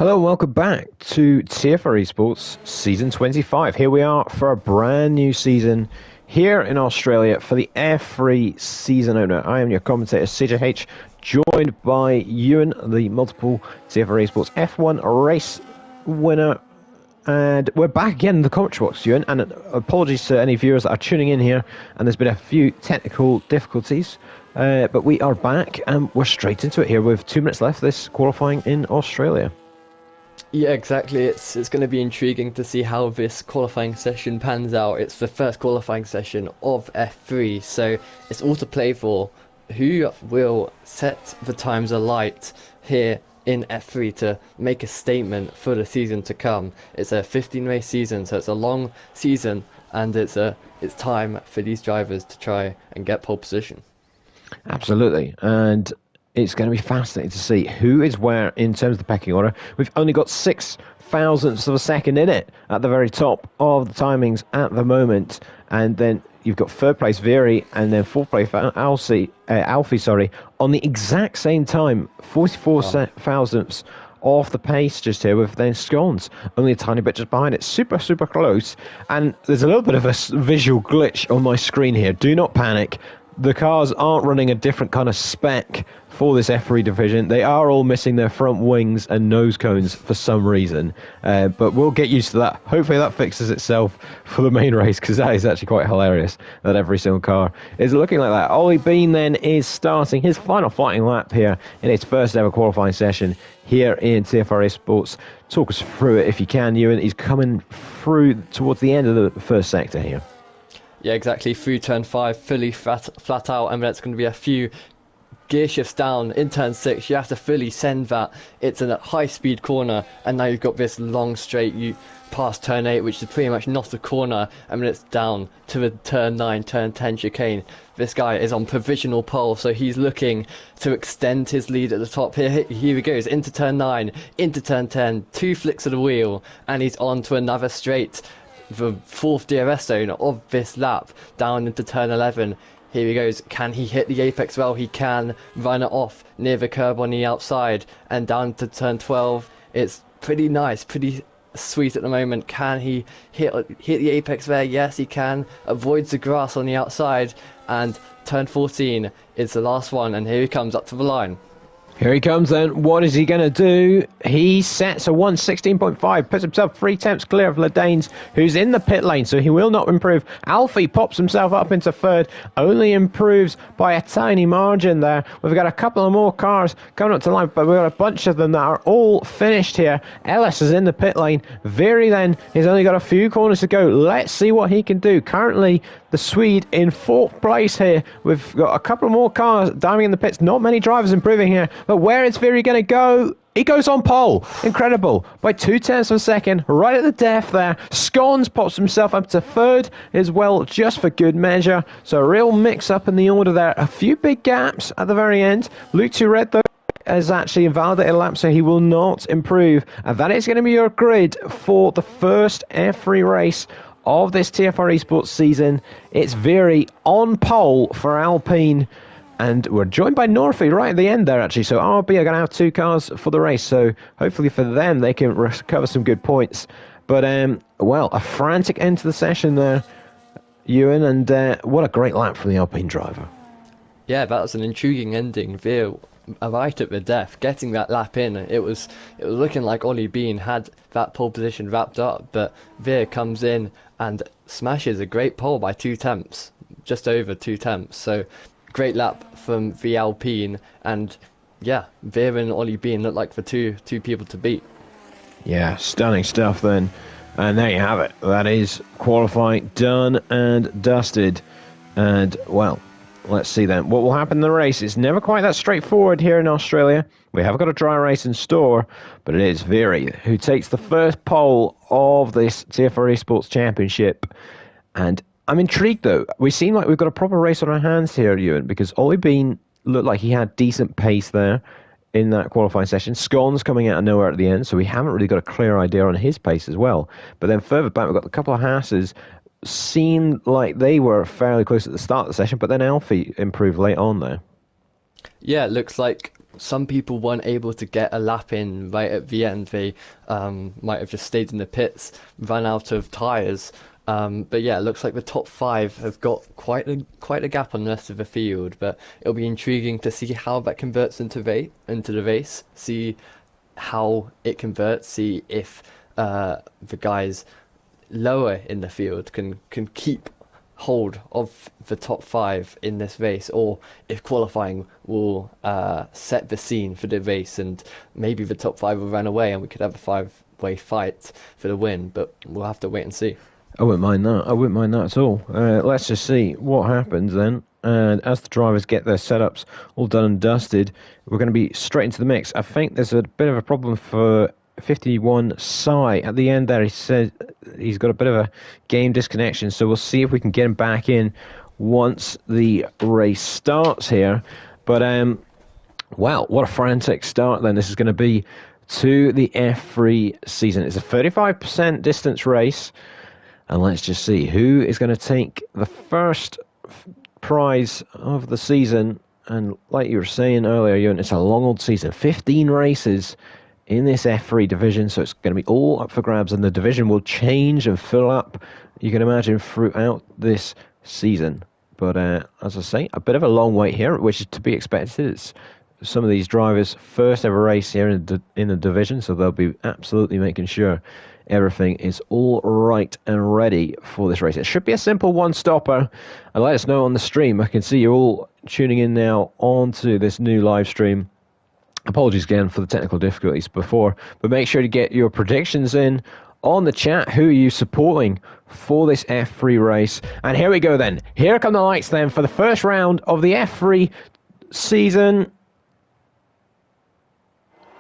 Hello and welcome back to TFR eSports Season 25. Here we are for a brand new season here in Australia for the F3 season opener. I am your commentator CJH, joined by Ewan, the multiple TFR eSports F1 race winner. And we're back again in the commentary box, Ewan, and apologies to any viewers that are tuning in here, and there's been a few technical difficulties, but we are back and we're straight into it here with 2 minutes left this qualifying in Australia. Yeah, exactly. It's going to be intriguing to see how this qualifying session pans out. It's the first qualifying session of F3, so it's all to play for. Who will set the times alight here in F3 to make a statement for the season to come? It's a 15-race season, so it's a long season, and it's time for these drivers to try and get pole position. Absolutely, and it's going to be fascinating to see who is where in terms of the pecking order. We've only got 6 thousandths of a second in it at the very top of the timings at the moment, and then you've got third place Vieri and then fourth place Alfie, on the exact same time, 44 thousandths off the pace just here, with then Scones only a tiny bit just behind it. Super close, and there's a little bit of a visual glitch on my screen here. Do not panic. The cars aren't running a different kind of spec for this F3 division. They are all missing their front wings and nose cones for some reason, but we'll get used to that. Hopefully that fixes itself for the main race, because that is actually quite hilarious that every single car is looking like that. Ollie Bean then is starting his final fighting lap here in his first ever qualifying session here in TFR Esports. Talk us through it if you can, Ewan. He's coming through towards the end of the first sector here. Yeah, exactly. Through turn 5, fully flat out, and then it's going to be a few gear shifts down in turn 6. You have to fully send that. It's a high speed corner, and now you've got this long straight you past turn 8, which is pretty much not a corner, and then it's down to the turn 9, turn 10 chicane. This guy is on provisional pole, so he's looking to extend his lead at the top. Here he goes, into turn 9, into turn 10, 2 flicks of the wheel, and he's on to another straight, the fourth DRS zone of this lap, down into turn 11. Here he goes. Can he hit the apex? Well, he can. Run it off near the curb on the outside, and down to turn 12. It's pretty nice, pretty sweet at the moment. Can he hit the apex there? Yes, he can. Avoids the grass on the outside, and turn 14 is the last one, and here he comes up to the line. Here he comes then. What is he going to do? He sets a 1:16.5, puts himself 3 tenths clear of Ledanes, who's in the pit lane, so he will not improve. Alfie pops himself up into third, only improves by a tiny margin there. We've got a couple of more cars coming up to line, but we've got a bunch of them that are all finished here. Ellis is in the pit lane. Vieri then has only got a few corners to go. Let's see what he can do. Currently, the Swede in 4th place here. We've got a couple more cars diving in the pits. Not many drivers improving here. But where is Vieri going to go? He goes on pole. Incredible. By 2 tenths of a second, right at the death there. Scones pops himself up to third as well, just for good measure. So a real mix-up in the order there. A few big gaps at the very end. Luke Tourette, though, has actually invalidated a lap, so he will not improve. And that is going to be your grid for the first F3 race of this TFR Esports season. It's Vieri on pole for Alpine, and we're joined by Northey right at the end there, actually. So RB are going to have 2 cars for the race, so hopefully for them they can recover some good points. But well, a frantic end to the session there, Ewan, and what a great lap from the Alpine driver. Yeah, that was an intriguing ending. Veer right at the death, getting that lap in. It was looking like Ollie Bean had that pole position wrapped up, but Veer comes in and smashes a great pole by 2 tenths, just over 2 tenths. So great lap from the Alpine, and yeah, Veer and Ollie Bean look like the two people to beat. Yeah, stunning stuff then. And there you have it. That is qualifying done and dusted. And well, let's see then what will happen in the race. It's never quite that straightforward here in Australia. We have got a dry race in store, but it is Vieri who takes the first pole of this TFR Esports Championship. And I'm intrigued, though. We seem like we've got a proper race on our hands here, Ewan, because Ollie Bean looked like he had decent pace there in that qualifying session. Scones coming out of nowhere at the end, so we haven't really got a clear idea on his pace as well. But then further back, we've got a couple of Haas's. Seemed like they were fairly close at the start of the session, but then Alfie improved late on there. Yeah, it looks like some people weren't able to get a lap in right at the end. They might have just stayed in the pits, ran out of tyres. But yeah, it looks like the top five have got quite a gap on the rest of the field. But it'll be intriguing to see how that converts into the race. See how it converts. See if the guys lower in the field can keep hold of the top five in this race, or if qualifying will set the scene for the race and maybe the top five will run away and we could have a five-way fight for the win. But we'll have to wait and see. I wouldn't mind that. I wouldn't mind that at all. Let's just see what happens then. And as the drivers get their setups all done and dusted, we're going to be straight into the mix. I think there's a bit of a problem for 51 Sai. At the end there, he said he's got a bit of a game disconnection, so we'll see if we can get him back in once the race starts here. But, wow, what a frantic start then this is going to be to the F3 season. It's a 35% distance race. And let's just see who is going to take the first prize of the season. And like you were saying earlier, Ewan, it's a long old season. 15 races in this F3 division, so it's going to be all up for grabs. And the division will change and fill up, you can imagine, throughout this season. But as I say, a bit of a long wait here, which is to be expected. It's some of these drivers' first ever race here in the division, so they'll be absolutely making sure everything is all right and ready for this race. It should be a simple one-stopper. And let us know on the stream. I can see you're all tuning in now onto this new live stream. Apologies again for the technical difficulties before, but make sure to get your predictions in on the chat. Who are you supporting for this F3 race? And here we go then. Here come the lights then for the first round of the F3 season.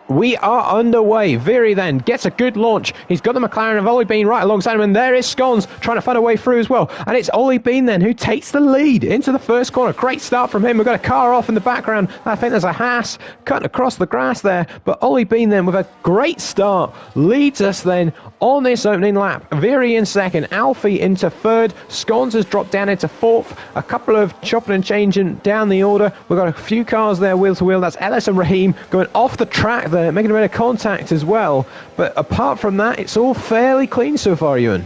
We are underway. Viri then gets a good launch. He's got the McLaren of Ollie Bean right alongside him, and there is Scones trying to find a way through as well. And it's Ollie Bean then who takes the lead into the first corner. Great start from him. We've got a car off in the background. I think there's a Haas cutting across the grass there. But Ollie Bean then with a great start leads us then on this opening lap. Viri in second, Alfie into third. Scones has dropped down into fourth. A couple of chopping and changing down the order. We've got a few cars there wheel to wheel. That's Ellis and Raheem going off the track there, making a bit of contact as well. But apart from that, it's all fairly clean so far, Ewan.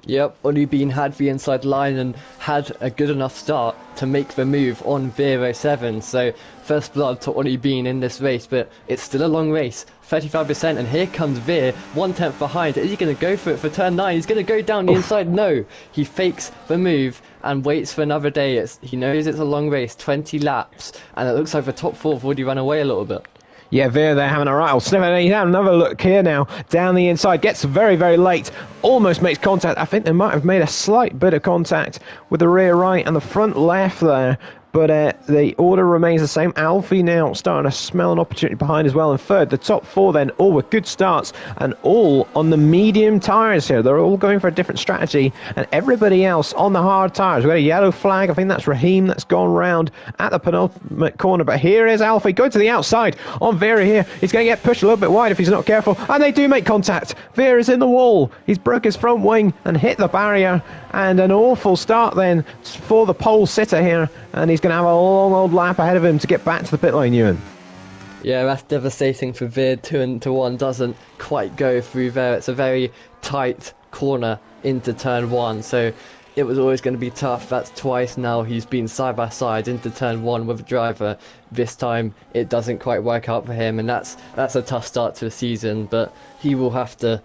Yep, Ollie Bean had the inside line and had a good enough start to make the move on V07. So first blood to Ollie Bean in this race, but it's still a long race. 35%, and here comes Veer, 1/10 behind. Is he going to go for it for turn 9? He's going to go down the inside. No, he fakes the move and waits for another day. He knows it's a long race, 20 laps, and it looks like the top four have already run away a little bit. Yeah, Veer there having a rattle. He's having another look here now. Down the inside. Gets very, very late. Almost makes contact. I think they might have made a slight bit of contact with the rear right and the front left there. But the order remains the same. Alfie now starting to smell an opportunity behind as well. And third, the top four then, all with good starts and all on the medium tyres here. They're all going for a different strategy. And everybody else on the hard tyres. We've got a yellow flag. I think that's Raheem that's gone round at the penultimate corner. But here is Alfie going to the outside on Vera here. He's going to get pushed a little bit wide if he's not careful. And they do make contact. Vera's in the wall. He's broke his front wing and hit the barrier. And an awful start then for the pole sitter here. And he's going to have a long old lap ahead of him to get back to the pit lane, Ewan. Yeah, that's devastating for Veer. 2-1 doesn't quite go through there. It's a very tight corner into turn 1, so it was always going to be tough. That's twice now he's been side by side into turn 1 with a driver. This time it doesn't quite work out for him, and that's a tough start to the season, but he will have to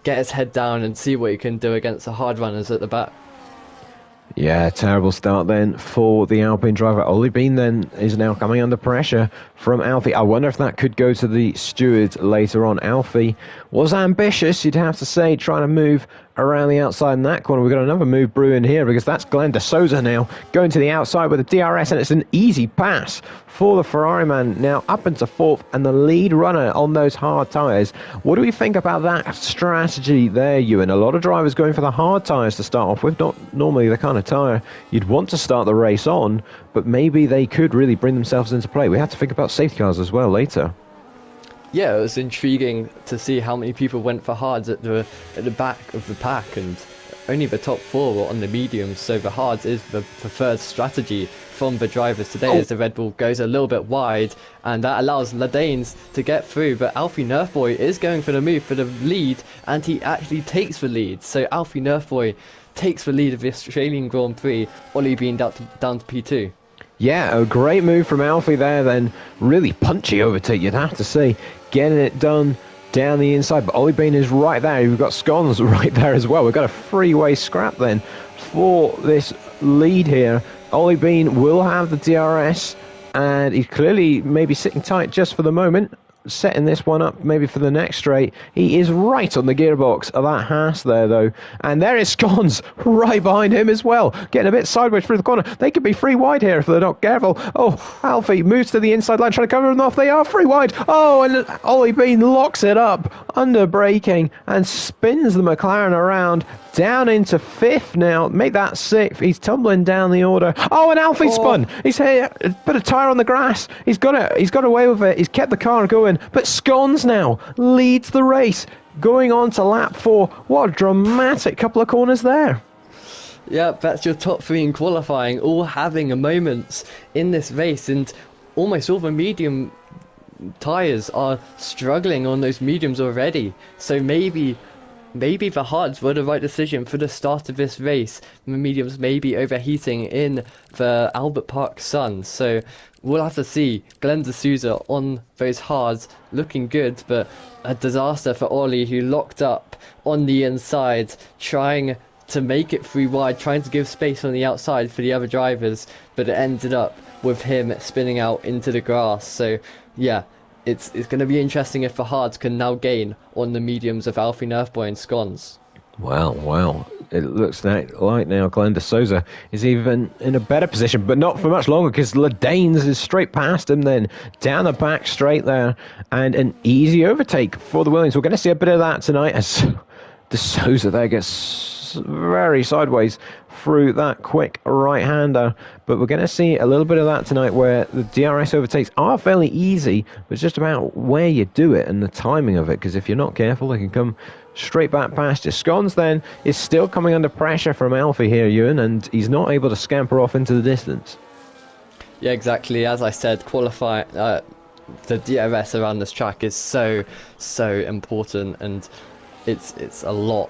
get his head down and see what he can do against the hard runners at the back. Yeah, terrible start then for the Alpine driver. Ollie Bean then is now coming under pressure from Alfie. I wonder if that could go to the steward later on. Alfie was ambitious, you'd have to say, trying to move around the outside in that corner. We've got another move brewing here because that's Glenn De Souza now going to the outside with a DRS, and it's an easy pass for the Ferrari man now up into fourth and the lead runner on those hard tyres. What do we think about that strategy there, Ewan? A lot of drivers going for the hard tyres to start off with, not normally the kind of tyre you'd want to start the race on, but maybe they could really bring themselves into play. We have to think about safety cars as well later. Yeah, it was intriguing to see how many people went for hards at the back of the pack, and only the top 4 on the mediums, so the hards is the preferred strategy from the drivers today as the Red Bull goes a little bit wide, and that allows Ladanes to get through. But Alfie Nerfboy is going for the move for the lead, and he actually takes the lead. So Alfie Nerfboy takes the lead of the Australian Grand Prix, Ollie being down to P2. Yeah, a great move from Alfie there then. Really punchy overtake, you'd have to say. Getting it done down the inside, but Ollie Bean is right there. We've got Scones right there as well. We've got a freeway scrap then for this lead here. Ollie Bean will have the DRS, and he's clearly maybe sitting tight just for the moment, setting this one up maybe for the next straight. He is right on the gearbox of that Haas there though, and there is Scones right behind him as well, getting a bit sideways through the corner. They could be free wide here if they're not careful. Oh, Alfie moves to the inside line trying to cover them off. They are free wide. Oh, and Ollie Bean locks it up under braking and spins the McLaren around down into 5th now. Make that 6th. He's tumbling down the order. Oh, and Alfie spun. He's here, put a tyre on the grass. He's got it. He's got away with it. He's kept the car going. But Scones now leads the race, going on to lap 4. What a dramatic couple of corners there. Yeah, that's your top 3 in qualifying, all having moments in this race, and almost all the medium tyres are struggling on those mediums already. So maybe the hards were the right decision for the start of this race. The mediums may be overheating in the Albert Park sun, so we'll have to see. Glenn D'Souza on those hards looking good, but a disaster for Ollie, who locked up on the inside, trying to make it free wide, trying to give space on the outside for the other drivers, but it ended up with him spinning out into the grass. So yeah, it's going to be interesting if the hards can now gain on the mediums of Alfie Nerfboy and Scones. Well, it looks like now Glenn D'Souza is even in a better position, but not for much longer, because Ladanes is straight past him then, down the back straight there, and an easy overtake for the Williams. We're going to see a bit of that tonight as D'Souza there gets very sideways through that quick right-hander, but we're going to see a little bit of that tonight where the DRS overtakes are fairly easy, but it's just about where you do it and the timing of it, because if you're not careful they can come straight back past you. Scones then is still coming under pressure from Alfie here, Ewan, and he's not able to scamper off into the distance. Yeah, exactly. As I said, the DRS around this track is so important, and it's a lot.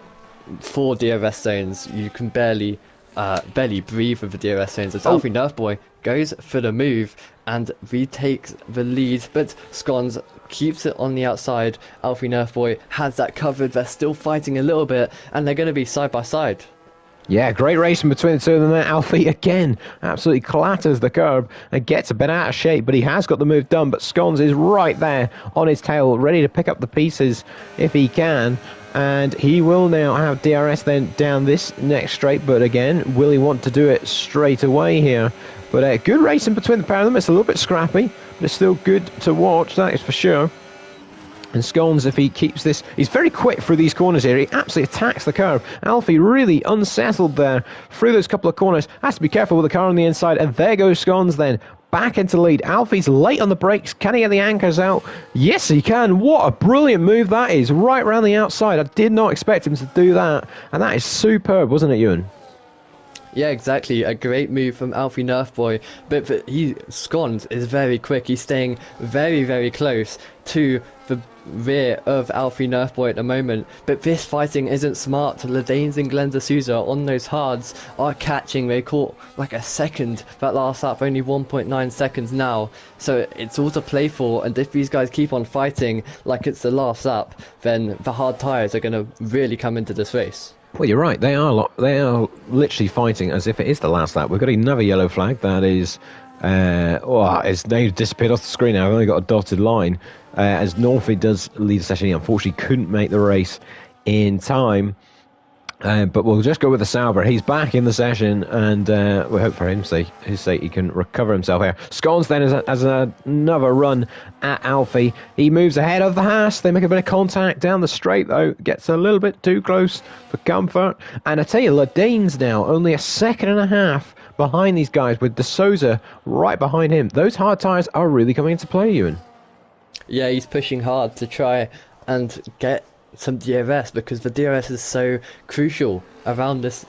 4 DRS zones, you can barely breathe with the DRS zones, as Alfie Nerfboy goes for the move and retakes the lead, but Scones keeps it on the outside. Alfie Nerfboy has that covered. They're still fighting a little bit, and they're going to be side by side. Yeah, great racing between the two of them there. Alfie again absolutely clatters the curb and gets a bit out of shape, but he has got the move done. But Scones is right there on his tail, ready to pick up the pieces if he can. And he will now have DRS then down this next straight, but again, will he want to do it straight away here? But good racing between the pair of them. It's a little bit scrappy, but it's still good to watch, that is for sure. And Scones, if he keeps this, he's very quick through these corners here. He absolutely attacks the curve. Alfie really unsettled there through those couple of corners. Has to be careful with the car on the inside. And there goes Scones then, back into the lead. Alfie's late on the brakes. Can he get the anchors out? Yes, he can. What a brilliant move that is. Right around the outside. I did not expect him to do that. And that is superb, wasn't it, Ewan? Yeah, exactly. A great move from Alfie Nerfboy, but Scones is very quick. He's staying very, very close to the rear of Alfie Nerfboy at the moment. But this fighting isn't smart. Ladanes and Glenn D'Souza on those hards are catching. They caught like a second that last lap, only 1.9 seconds now. So it's all to play for. And if these guys keep on fighting like it's the last lap, then the hard tyres are going to really come into this race. Well, you're right. They are literally fighting as if it is the last lap. We've got another yellow flag that is, it's now disappeared off the screen. Now I've only got a dotted line. As Northey does lead the session, he unfortunately couldn't make the race in time. But we'll just go with the Sauber. He's back in the session, and we hope for his sake he can recover himself here. Scones then has another run at Alfie. He moves ahead of the Haas. They make a bit of contact down the straight, though. Gets a little bit too close for comfort. And I tell you, Ladanes now only a second and a half behind these guys, with D'Souza right behind him. Those hard tyres are really coming into play, Ewan. Yeah, he's pushing hard to try and get some DRS, because the DRS is so crucial around this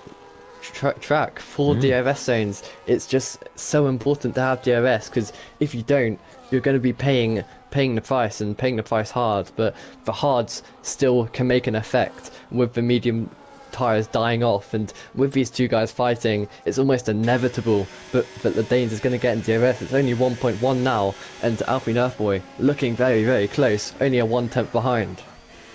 track for DRS zones. It's just so important to have DRS, because if you don't, you're going to be paying the price, and paying the price hard. But the hards still can make an effect with the medium tires dying off, and with these two guys fighting, it's almost inevitable that the Danes is going to get in DRS. It's only 1.1 now, and Alfie Nerfboy looking very, very close, only a 1/10 behind.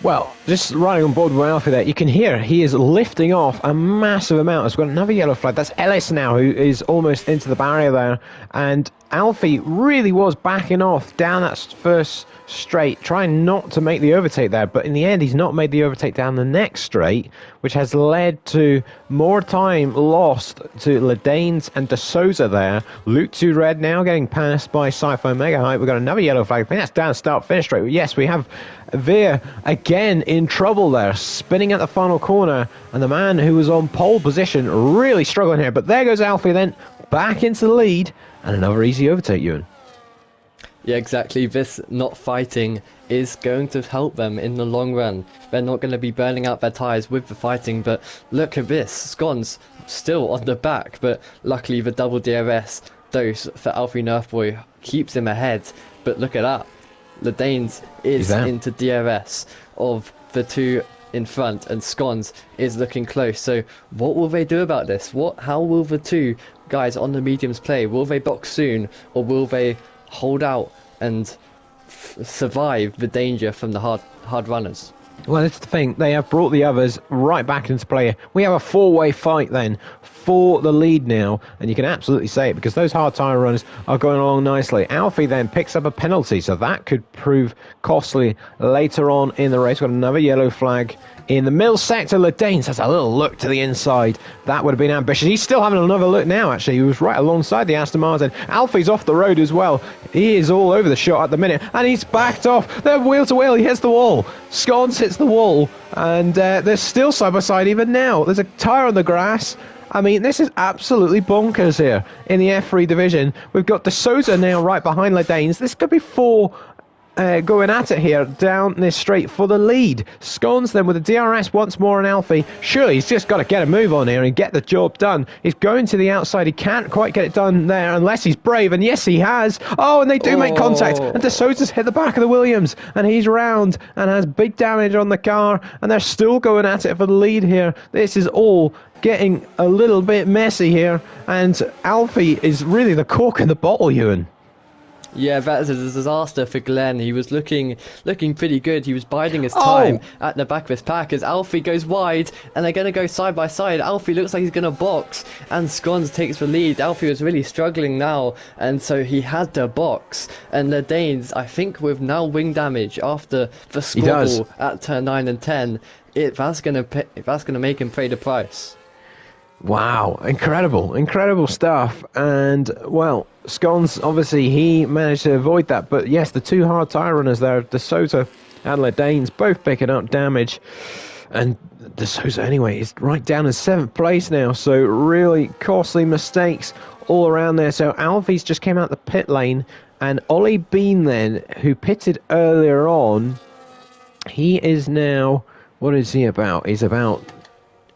Well, just riding on board with Alfie there, you can hear he is lifting off a massive amount. It's got another yellow flag. That's Ellis now, who is almost into the barrier there. And Alfie really was backing off down that first straight, trying not to make the overtake there. But in the end, he's not made the overtake down the next straight, which has led to more time lost to Ledanes and De Souza there. Luke 2 Red now getting passed by Sci-Fi Mega Hype. We've got another yellow flag. I think that's down start finish straight. Yes, we have Veer again in trouble there, spinning at the final corner, and the man who was on pole position really struggling here. But there goes Alfie then back into the lead, and another easy overtake, Ewan. Yeah, exactly. This not fighting is going to help them in the long run. They're not going to be burning out their tyres with the fighting, but look at this. Scon's still on the back, but luckily the double DRS dose for Alfie Nerfboy keeps him ahead. But look at that. The Danes is into DRS of the two in front, and Scons is looking close. So what will they do about this? How will the two guys on the mediums play? Will they box soon, or will they hold out and survive the danger from the hard runners? Well, that's the thing. They have brought the others right back into play. We have a four-way fight then for the lead now, and you can absolutely say it because those hard tyre runners are going along nicely. Alfie then picks up a penalty, so that could prove costly later on in the race. Got another yellow flag in the middle sector. Ledanes has a little look to the inside. That would have been ambitious. He's still having another look now, actually. He was right alongside the Aston Martin. Alfie's off the road as well. He is all over the shot at the minute, and he's backed off. They're wheel to wheel. He hits the wall. Scones hits the wall, and they're still side by side even now. There's a tyre on the grass. I mean, this is absolutely bonkers here in the F3 division. We've got De Souza now right behind Ledanes. This could be four going at it here down this straight for the lead. Scones then with the DRS once more on Alfie. Surely he's just got to get a move on here and get the job done. He's going to the outside. He can't quite get it done there unless he's brave, and yes he has. Oh, and they do make contact, and De Souza's hit the back of the Williams, and he's round and has big damage on the car, and they're still going at it for the lead here. This is all getting a little bit messy here, and Alfie is really the cork in the bottle, Ewan. Yeah, that is a disaster for Glenn. He was looking pretty good. He was biding his time at the back of his pack as Alfie goes wide, and they're going to go side by side. Alfie looks like he's going to box, and Scones takes the lead. Alfie was really struggling now, and so he had to box. And the Danes, I think, with now wing damage after the squabble at turn 9 and 10, that's going to make him pay the price. Wow, incredible stuff. And, well, Scones, obviously, he managed to avoid that. But, yes, the two hard tyre runners there, De Souza and Ledanes, both picking up damage. And De Souza, anyway, is right down in 7th place now. So, really costly mistakes all around there. So, Alfie's just came out the pit lane. And Ollie Bean, then, who pitted earlier on, he is now, what is he about? He's about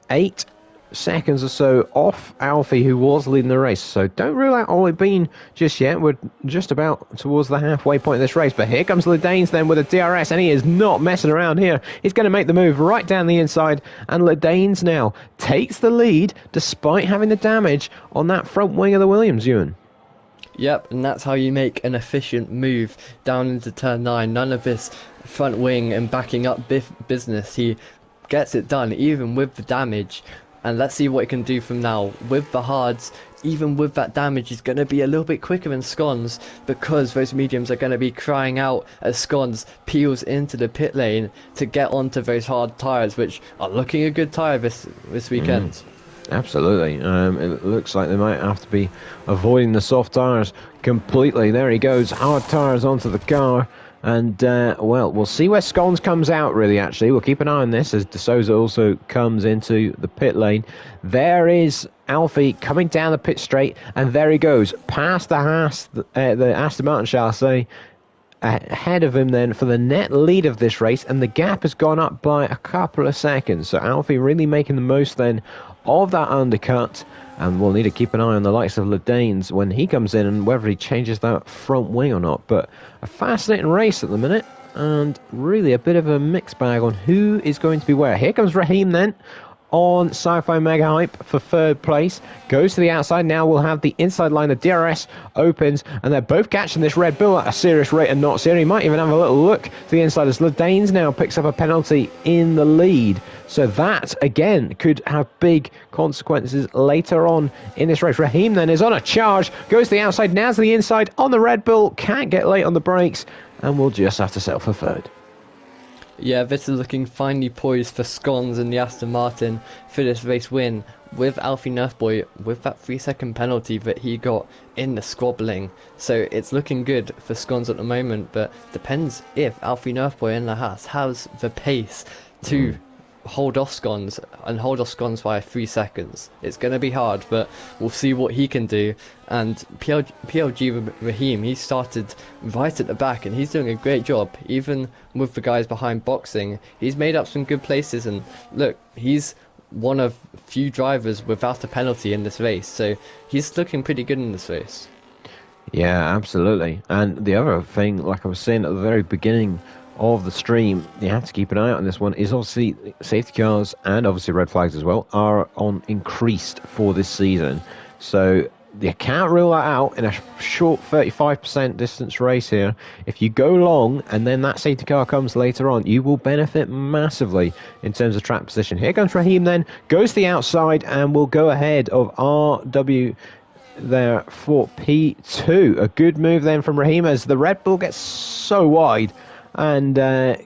8 seconds or so off Alfie, who was leading the race. So don't rule out Ollie Bean just yet. We're just about towards the halfway point of this race. But here comes Ledanes then with a DRS, and he is not messing around here. He's going to make the move right down the inside, and Ledanes now takes the lead despite having the damage on that front wing of the Williams, Ewan. Yep, and that's how you make an efficient move down into turn 9. None of this front wing and backing up business. He gets it done even with the damage. And let's see what he can do from now. With the hards, even with that damage, he's going to be a little bit quicker than Scones, because those mediums are going to be crying out as Scones peels into the pit lane to get onto those hard tyres, which are looking a good tyre this weekend. Absolutely. It looks like they might have to be avoiding the soft tyres completely. There he goes, hard tyres onto the car. And, well, we'll see where Scones comes out, really, actually. We'll keep an eye on this as De Souza also comes into the pit lane. There is Alfie coming down the pit straight, and there he goes, past the Aston Martin, shall I say. ahead of him then for the net lead of this race, and the gap has gone up by a couple of seconds. So Alfie really making the most then of that undercut, and we'll need to keep an eye on the likes of Ledanes when he comes in and whether he changes that front wing or not. But a fascinating race at the minute, and really a bit of a mixed bag on who is going to be where. Here comes Raheem then on Sci-Fi Mega Hype for third place. Goes to the outside. Now we'll have the inside line. The DRS opens, and they're both catching this Red Bull at a serious rate and not here. He might even have a little look to the inside as Ledanes now picks up a penalty in the lead. So that, again, could have big consequences later on in this race. Raheem then is on a charge. Goes to the outside. Now to the inside on the Red Bull. Can't get late on the brakes, and we'll just have to settle for third. Yeah, this is looking finely poised for Scones and the Aston Martin for this race win, with Alfie Nerfboy with that 3-second penalty that he got in the squabbling. So it's looking good for Scones at the moment, but depends if Alfie Nerfboy in the Haas has the pace to hold off Scones and hold off Scones by 3 seconds. It's going to be hard, but we'll see what he can do. And PLG Raheem, he started right at the back and he's doing a great job. Even with the guys behind boxing, he's made up some good places, and look, he's one of few drivers without a penalty in this race, so he's looking pretty good in this race. Yeah, absolutely. And the other thing, like I was saying at the very beginning of the stream, you have to keep an eye out on this one, is obviously safety cars and obviously red flags as well are on increased for this season. So you can't rule that out in a short 35% distance race here. If you go long and then that safety car comes later on, you will benefit massively in terms of track position. Here comes Raheem then, goes to the outside and will go ahead of RW there for P2. A good move then from Raheem as the Red Bull gets so wide and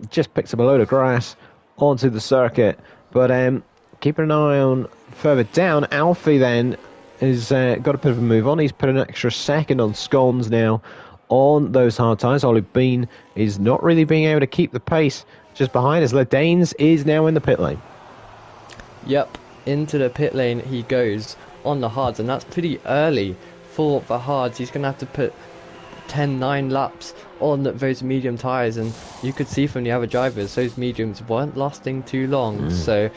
just picks up a load of grass onto the circuit. But keeping an eye on further down, Alfie then has got a bit of a move on. He's put an extra second on Scones now on those hard tyres. Olive Bean is not really being able to keep the pace just behind as Ledanes is now in the pit lane. Yep, into the pit lane he goes on the hards, and that's pretty early for the hards. He's going to have to put 10-9 laps on those medium tyres, and you could see from the other drivers those mediums weren't lasting too long. So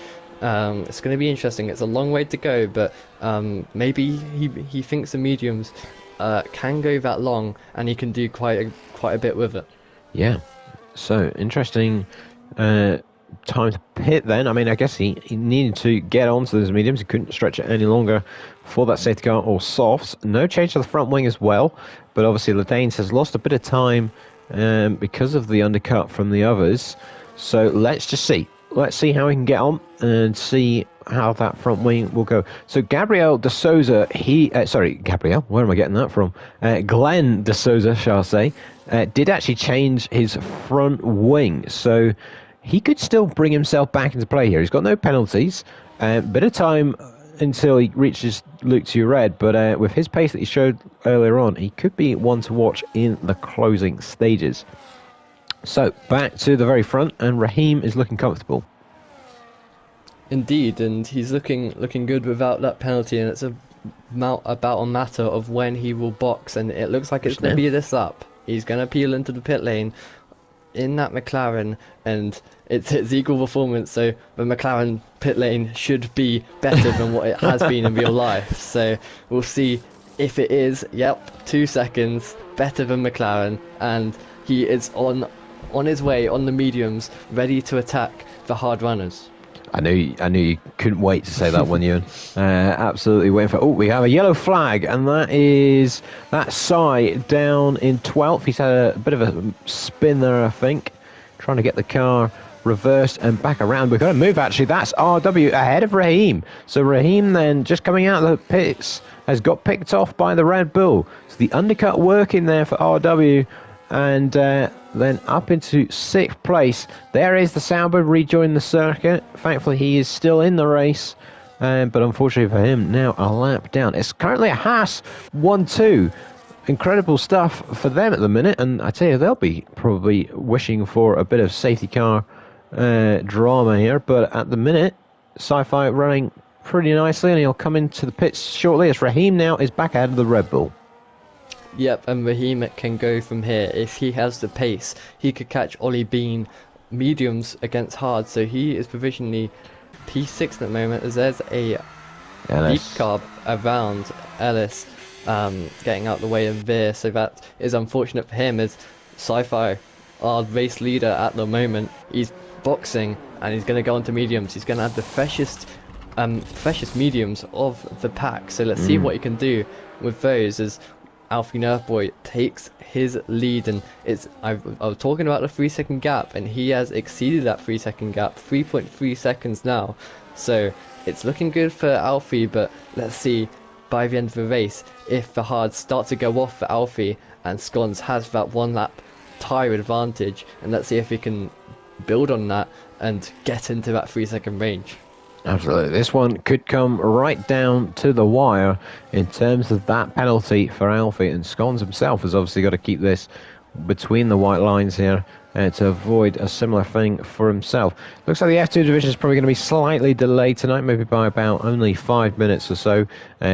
it's going to be interesting. It's a long way to go, but maybe he thinks the mediums can go that long and he can do quite a bit with it. Yeah, so interesting time to pit then. I mean, I guess he needed to get onto those mediums. He couldn't stretch it any longer for that safety car or softs. No change to the front wing as well, but obviously Ledanes has lost a bit of time because of the undercut from the others. So let's just see. Let's see how he can get on and see how that front wing will go. So Gabriel de Souza, Gabriel, where am I getting that from? Glenn de Souza, shall I say, did actually change his front wing. So he could still bring himself back into play here. He's got no penalties. Bit of time until he reaches Luke 2 Red, but with his pace that he showed earlier on, he could be one to watch in the closing stages. So back to the very front, and Raheem is looking comfortable. Indeed, and he's looking good without that penalty, and it's about a matter of when he will box, and it looks like it's going to be this lap. He's going to peel into the pit lane in that McLaren, and it's equal performance, so the McLaren pit lane should be better than what it has been in real life. So we'll see if it is. Yep, 2 seconds better than McLaren, and he is on his way on the mediums, ready to attack the hard runners. I knew you couldn't wait to say that one, Ewan. Absolutely waiting for. Oh, we have a yellow flag, and that's Sai down in 12th. He's had a bit of a spin there, I think, trying to get the car reversed and back around. We've got to move, actually. That's RW ahead of Raheem. So Raheem then, just coming out of the pits, has got picked off by the Red Bull. So the undercut working there for RW. And then up into 6th place. There is the Sauber rejoining the circuit. Thankfully, he is still in the race. But unfortunately for him, now a lap down. It's currently a Haas 1-2. Incredible stuff for them at the minute. And I tell you, they'll be probably wishing for a bit of safety car drama here. But at the minute, Sci-Fi running pretty nicely. And he'll come into the pits shortly as Raheem now is back out of the Red Bull. Yep, and Raheem can go from here. If he has the pace, he could catch Ollie Bean mediums against hard, so he is provisionally P6 at the moment, as there's a deep Ellis. carb around Ellis, getting out the way of Veer, so that is unfortunate for him, as Sci-Fi, our race leader at the moment, he's boxing, and he's going to go into mediums. He's going to have the freshest mediums of the pack, so let's see what he can do with those, as Alfie Nerfboy takes his lead. And I was talking about the 3-second gap, and he has exceeded that 3-second gap, 3.3 seconds now, so it's looking good for Alfie. But let's see by the end of the race if the hards start to go off for Alfie and Scones has that 1 lap tyre advantage, and let's see if he can build on that and get into that 3-second range. Absolutely. This one could come right down to the wire in terms of that penalty for Alfie, and Scones himself has obviously got to keep this between the white lines here to avoid a similar thing for himself. Looks like the F2 division is probably going to be slightly delayed tonight, maybe by about only 5 minutes or so.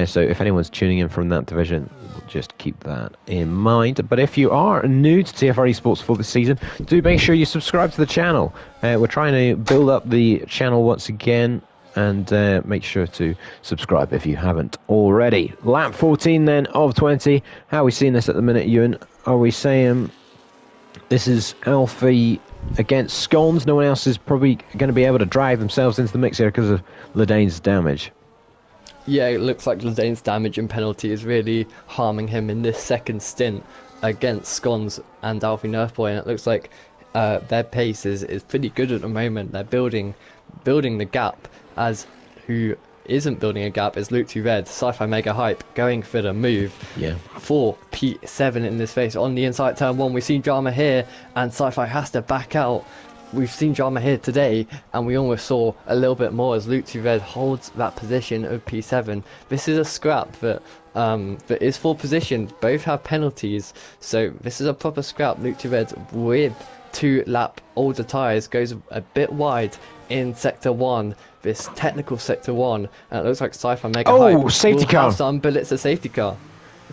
So if anyone's tuning in from that division, just keep that in mind. But if you are new to TFR eSports for this season, do make sure you subscribe to the channel. We're trying to build up the channel once again, and make sure to subscribe if you haven't already. Lap 14 then of 20. How are we seeing this at the minute, Ewan? Are we saying this is Alfie against Scones? No one else is probably going to be able to drive themselves into the mix here because of Ledain's damage. Yeah, it looks like Ledain's damage and penalty is really harming him in this second stint against Scones and Alfie Nerfboy, and it looks like their pace is pretty good at the moment. They're building the gap, as who isn't building a gap is Luke 2 Red, Sci-Fi Mega Hype, going for the move for P7 in this race. On the inside turn 1, we've seen drama here, and Sci-Fi has to back out. We've seen drama here today, and we almost saw a little bit more as Luke 2 Red holds that position of P7. This is a scrap that is for position. Both have penalties, so this is a proper scrap. Luke 2 Red with 2 lap older tyres goes a bit wide in sector 1, this technical sector 1, and it looks like Sci-Fi Mega Hype safety will car. have some, but it's a safety car.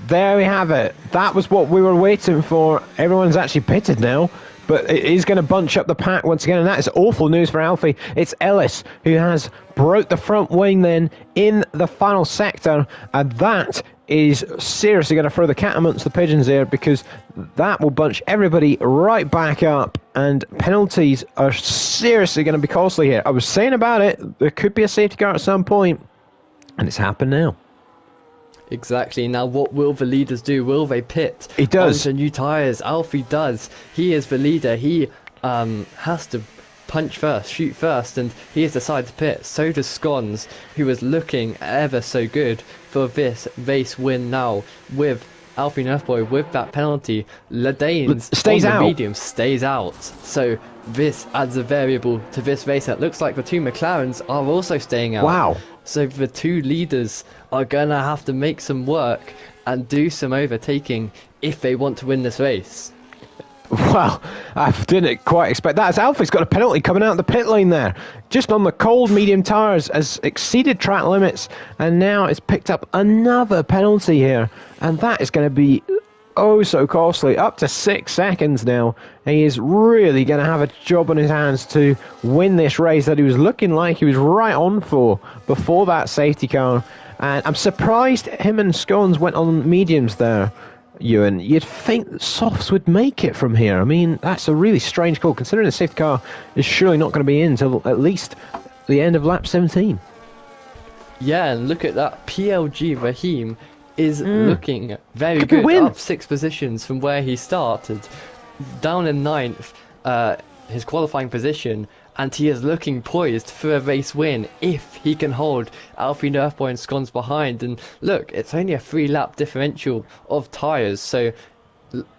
There we have it. That was what we were waiting for. Everyone's actually pitted now, but it is going to bunch up the pack once again, and that is awful news for Alfie. It's Ellis who has broke the front wing then in the final sector, and that is seriously going to throw the cat amongst the pigeons here, because that will bunch everybody right back up, and penalties are seriously going to be costly here. I was saying about it, there could be a safety car at some point, and it's happened now. Exactly. Now what will the leaders do? Will they pit He does. onto new tyres? Alfie does. He is the leader. He has to punch first, shoot first, and he has decided to pit. So does Scones, who is looking ever so good for this race win now, with Alfie Nerfboy with that penalty. Ledain's stays on the out. medium stays out. So this adds a variable to this race. It looks like the 2 McLarens are also staying out. Wow. So the 2 leaders are going to have to make some work and do some overtaking if they want to win this race. Well, I didn't quite expect that, as Alfie's got a penalty coming out of the pit lane there. Just on the cold medium tyres, has exceeded track limits, and now it's picked up another penalty here. And that is going to be oh so costly, up to 6 seconds now. He is really going to have a job on his hands to win this race that he was looking like he was right on for before that safety car. And I'm surprised him and Scones went on mediums there, Ewan. You'd think that softs would make it from here. I mean, that's a really strange call, considering the safety car is surely not going to be in until at least the end of lap 17. Yeah, and look at that. PLG Raheem is looking very Could be good, win. up 6 positions from where he started, down in 9th, his qualifying position, and he is looking poised for a race win if he can hold Alfie Nerfboy and Scones behind. And look, it's only a 3-lap differential of tyres, so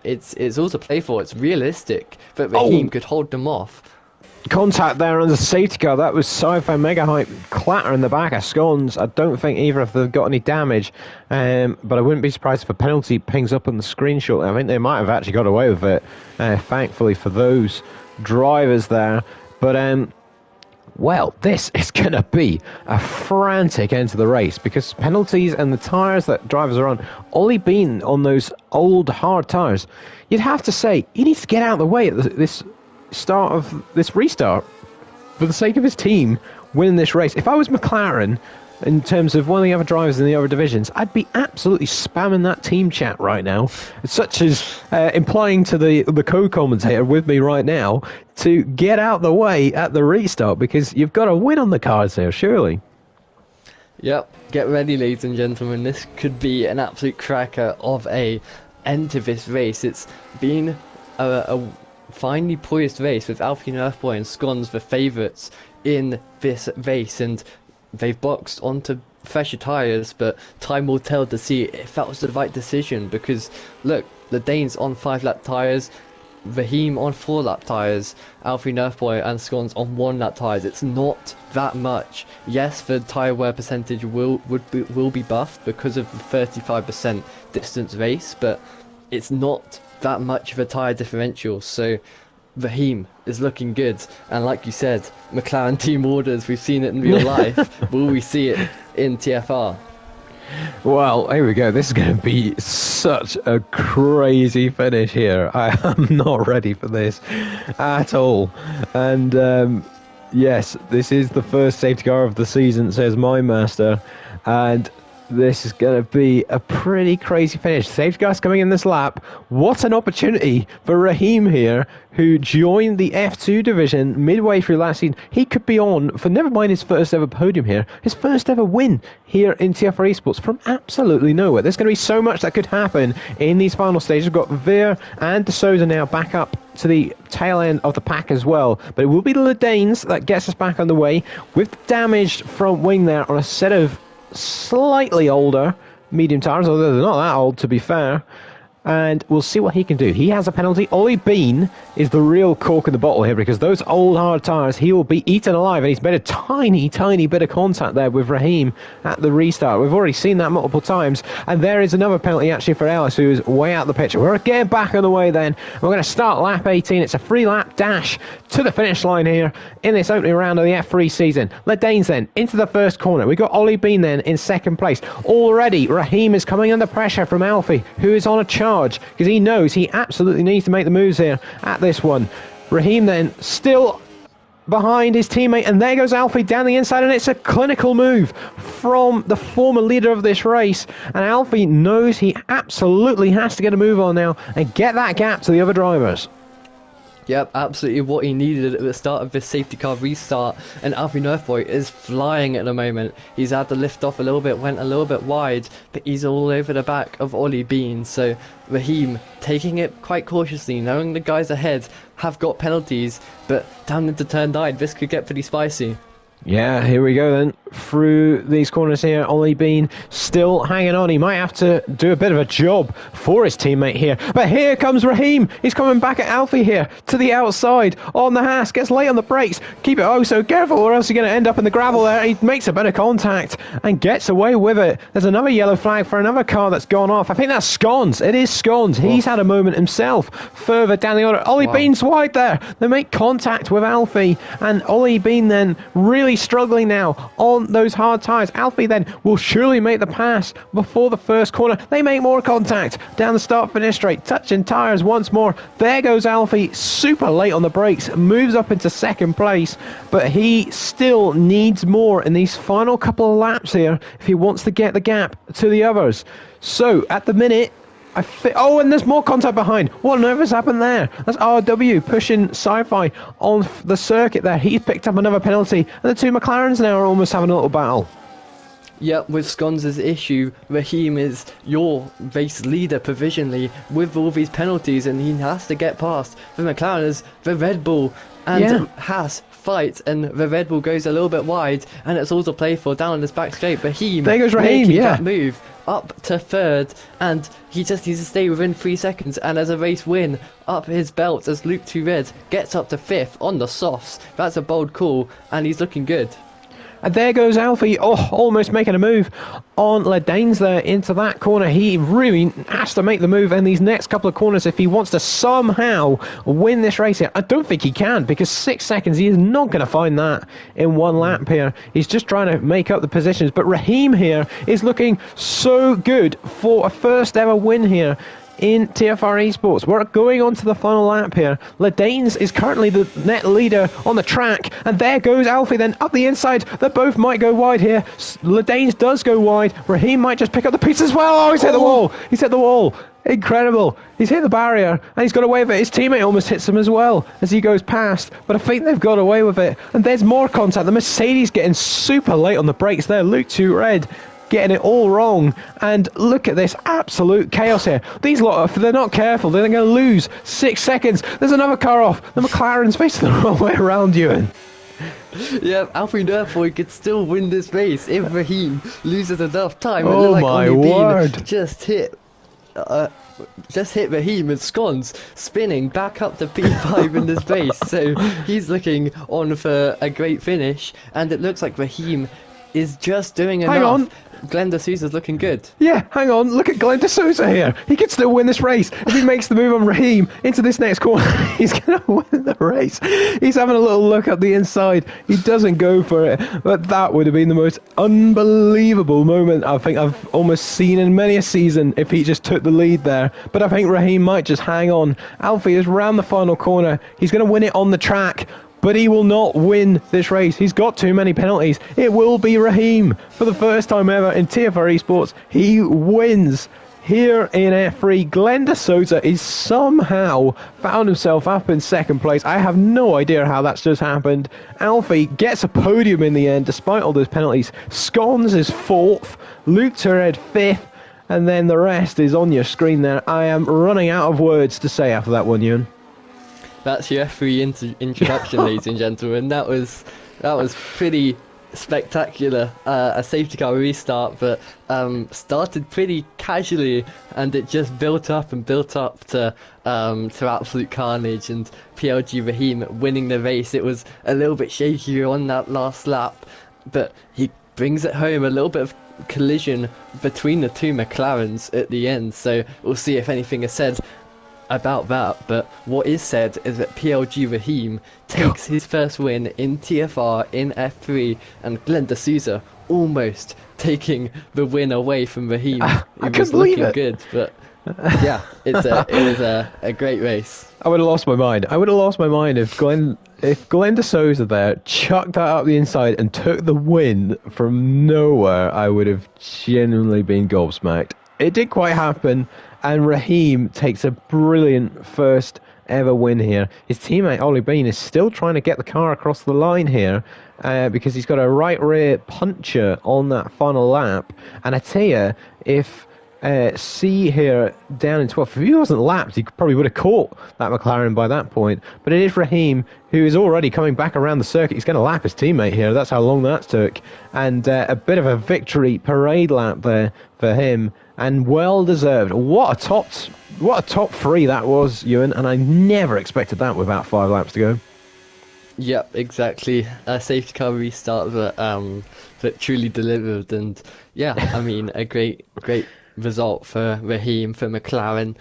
it's all to play for. It's realistic that Raheem could hold them off. Contact there on the safety car. That was Sci-Fi Mega Hype clatter in the back of Scones. I don't think either of them got any damage, but I wouldn't be surprised if a penalty pings up on the screenshot. I think they might have actually got away with it, thankfully for those drivers there. But Well, this is going to be a frantic end to the race because penalties and the tyres that drivers are on, Ollie Bean on those old hard tyres, you'd have to say he needs to get out of the way at this start of this restart for the sake of his team winning this race. If I was McLaren, in terms of one of the other drivers in the other divisions, I'd be absolutely spamming that team chat right now, such as implying to the co-commentator with me right now to get out the way at the restart because you've got to win on the cards here, surely. Yep, get ready, ladies and gentlemen. This could be an absolute cracker of a end to this race. It's been a finely poised race with Alfie Earthboy and Scones the favourites in this race, and they've boxed onto fresher tyres, but time will tell to see if that was the right decision, because look, the Danes on 5-lap tyres, Raheem on 4-lap tyres, Alfie Nerfboy and Scones on 1-lap tyres. It's not that much. Yes, the tyre wear percentage will be buffed because of the 35% distance race, but it's not that much of a tyre differential, so Raheem is looking good, and like you said, McLaren team orders, we've seen it in real life. Will we see it in TFR? Well, here we go. This is going to be such a crazy finish here. I am not ready for this at all. And yes, this is the first safety car of the season, says my master, and this is going to be a pretty crazy finish. Safety cars coming in this lap. What an opportunity for Raheem here, who joined the F2 division midway through last season. He could be on for, never mind his first ever podium here, his first ever win here in TFR eSports from absolutely nowhere. There's going to be so much that could happen in these final stages. We've got Veer and De Souza now back up to the tail end of the pack as well, but it will be the Ledanes that gets us back on the way with the damaged front wing there on a set of slightly older medium tires, although they're not that old to be fair, and we'll see what he can do. He has a penalty. Ollie Bean is the real cork in the bottle here, because those old hard tyres, he will be eaten alive, and he's made a tiny bit of contact there with Raheem at the restart. We've already seen that multiple times, and there is another penalty actually for Ellis, who is way out the picture. We're getting back on the way then. We're going to start lap 18. It's a 3-lap dash to the finish line here in this opening round of the F3 season. Ledanes then into the first corner. We've got Ollie Bean then in second place. Already Raheem is coming under pressure from Alfie, who is on a charge because he knows he absolutely needs to make the moves here at this one. Raheem then still behind his teammate, and there goes Alfie down the inside, and it's a clinical move from the former leader of this race, and Alfie knows he absolutely has to get a move on now and get that gap to the other drivers. Yep, absolutely what he needed at the start of this safety car restart, and Alfie Nerfboy is flying at the moment. He's had to lift off a little bit, went a little bit wide, but he's all over the back of Ollie Bean, so Raheem taking it quite cautiously, knowing the guys ahead have got penalties, but down into turn 9, this could get pretty spicy. Yeah, here we go then, through these corners here. Ollie Bean still hanging on. He might have to do a bit of a job for his teammate here. But here comes Raheem. He's coming back at Alfie here to the outside on the Haas. Gets late on the brakes. Keep it oh so careful, or else you're going to end up in the gravel there. He makes a bit of contact and gets away with it. There's another yellow flag for another car that's gone off. I think that's Scones. It is Scones. He's had a moment himself further down the order. Ollie Bean's wide there. They make contact with Alfie, and Ollie Bean then really struggling now on those hard tyres. Alfie then will surely make the pass before the first corner. They make more contact down the start finish straight, touching tyres once more. There goes Alfie, super late on the brakes, moves up into second place, but he still needs more in these final couple of laps here if he wants to get the gap to the others. So at the minute, oh, and there's more contact behind. What on earth has happened there? That's RW pushing Sci-Fi on the circuit there. He's picked up another penalty, and the two McLarens now are almost having a little battle. Yep, with Scones' issue, Raheem is your race leader provisionally with all these penalties, and he has to get past the McLarens, the Red Bull, and Haas fight, and the Red Bull goes a little bit wide, and it's all to play for down in this back straight. Raheem, there goes Raheem, that move up to third, and he just needs to stay within 3 seconds, and as a race win up his belt as Luke 2 Red gets up to 5th on the softs. That's a bold call, and he's looking good. And there goes Alfie, almost making a move on Ledanes there into that corner. He really has to make the move in these next couple of corners if he wants to somehow win this race here. I don't think he can, because 6 seconds, he is not going to find that in one lap here. He's just trying to make up the positions. But Raheem here is looking so good for a first ever win here in TFR eSports. We're going on to the final lap here. Ledanes is currently the net leader on the track, and there goes Alfie then up the inside. They both might go wide here. Ledanes does go wide. Raheem might just pick up the piece as well. Oh, he's hit the wall. He's hit the wall. Incredible. He's hit the barrier, and he's got away with it. His teammate almost hits him as well as he goes past, but I think they've got away with it. And there's more contact. The Mercedes getting super late on the brakes there. Luke 2 Red getting it all wrong, and look at this absolute chaos here. These lot, if they're not careful, they're going to lose 6 seconds. There's another car off. The McLaren's facing the wrong way around, Ewan. Yeah, Alfie therefore could still win this race if Raheem loses enough time. Oh like my Ollie word! Bean just hit Raheem and scones, spinning back up to P5 in this race. So he's looking on for a great finish, and it looks like Raheem is just doing enough. Hang on. Glenn D'Souza's looking good. Yeah, hang on. Look at Glenn D'Souza here. He could still win this race. If he makes the move on Raheem into this next corner, he's going to win the race. He's having a little look up the inside. He doesn't go for it. But that would have been the most unbelievable moment I think I've almost seen in many a season if he just took the lead there. But I think Raheem might just hang on. Alfie is round the final corner. He's going to win it on the track, but he will not win this race. He's got too many penalties. It will be Raheem. For the first time ever in TFR eSports, he wins here in F3. Glenn D'Souza is somehow found himself up in second place. I have no idea how that's just happened. Alfie gets a podium in the end, despite all those penalties. Scones is fourth. Luke Tured fifth. And then the rest is on your screen there. I am running out of words to say after that one, Ewan. That's your F3 introduction, ladies and gentlemen. That was pretty spectacular. A safety car restart, but started pretty casually, and it just built up to absolute carnage. And PLG Raheem winning the race. It was a little bit shaky on that last lap, but he brings it home. A little bit of collision between the two McLarens at the end. So we'll see if anything is said about that, but what is said is that PLG Raheem takes his first win in TFR in F3, and Glenn D'Souza almost taking the win away from Raheem. I couldn't believe it. Good, but yeah, it was a great race. I would have lost my mind. I would have lost my mind if Glenn D'Souza there chucked that up the inside and took the win from nowhere. I would have genuinely been gobsmacked. It did quite happen, and Raheem takes a brilliant first ever win here. His teammate Ollie Bean is still trying to get the car across the line here because he's got a right rear puncher on that final lap. And I tell you, if C here down in 12th, if he wasn't lapped, he probably would have caught that McLaren by that point. But it is Raheem who is already coming back around the circuit. He's going to lap his teammate here. That's how long that took. And a bit of a victory parade lap there for him. And well deserved. What a top three that was, Ewan, and I never expected that with about 5 laps to go. Yep, exactly. A safety car restart that truly delivered, and yeah, I mean a great result for Raheem, for McLaren,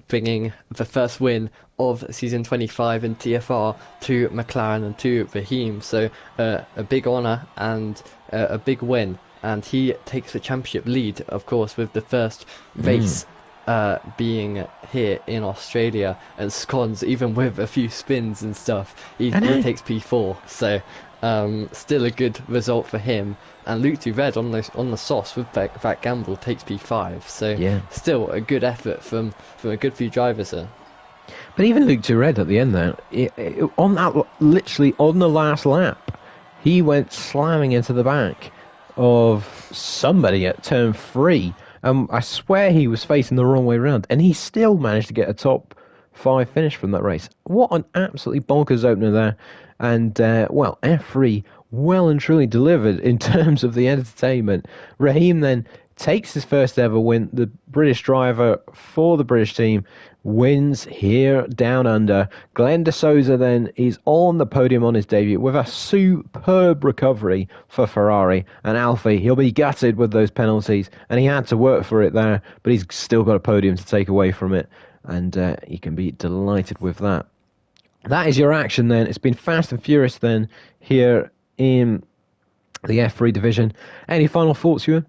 bringing the first win of season 25 in TFR to McLaren and to Raheem. So a big honour and a big win. And he takes the championship lead, of course, with the first race being here in Australia. And Scons, even with a few spins and stuff, he takes P4. So still a good result for him. And Luke Red on the sauce with that gamble takes P5. So yeah, still a good effort from a good few drivers here. But even Luke Red at the end there, on that, literally on the last lap, he went slamming into the back of somebody at turn 3. I swear he was facing the wrong way around, and he still managed to get a top 5 finish from that race. What an absolutely bonkers opener there. And, well, F3 well and truly delivered in terms of the entertainment. Raheem then takes his first ever win. The British driver for the British team wins here down under. Glenn de Souza then is on the podium on his debut with a superb recovery for Ferrari. And Alfie, he'll be gutted with those penalties, and he had to work for it there, but he's still got a podium to take away from it, and he can be delighted with that. That is your action then. It's been fast and furious then here in the F3 division. Any final thoughts, Ewan?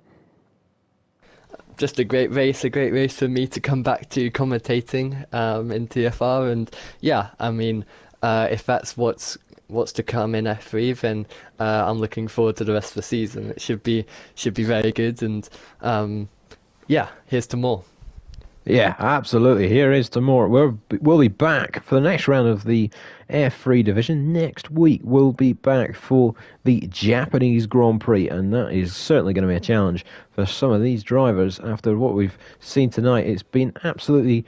Just a great race for me to come back to commentating in TFR, and yeah, I mean, if that's what's to come in F3, then I'm looking forward to the rest of the season. It should be very good, and yeah, here's to more. Yeah, absolutely. Here is to more. We'll be back for the next round of the F3 division next week. We'll be back for the Japanese Grand Prix, and that is certainly going to be a challenge for some of these drivers. After what we've seen tonight, it's been absolutely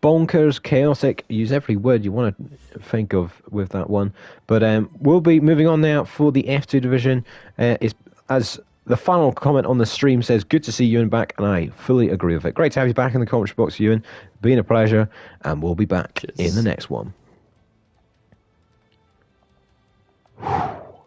bonkers, chaotic. Use every word you want to think of with that one. But we'll be moving on now for the F2 division. As the final comment on the stream says, good to see Ewan back, and I fully agree with it. Great to have you back in the commentary box, Ewan. Been a pleasure, and we'll be back in the next one.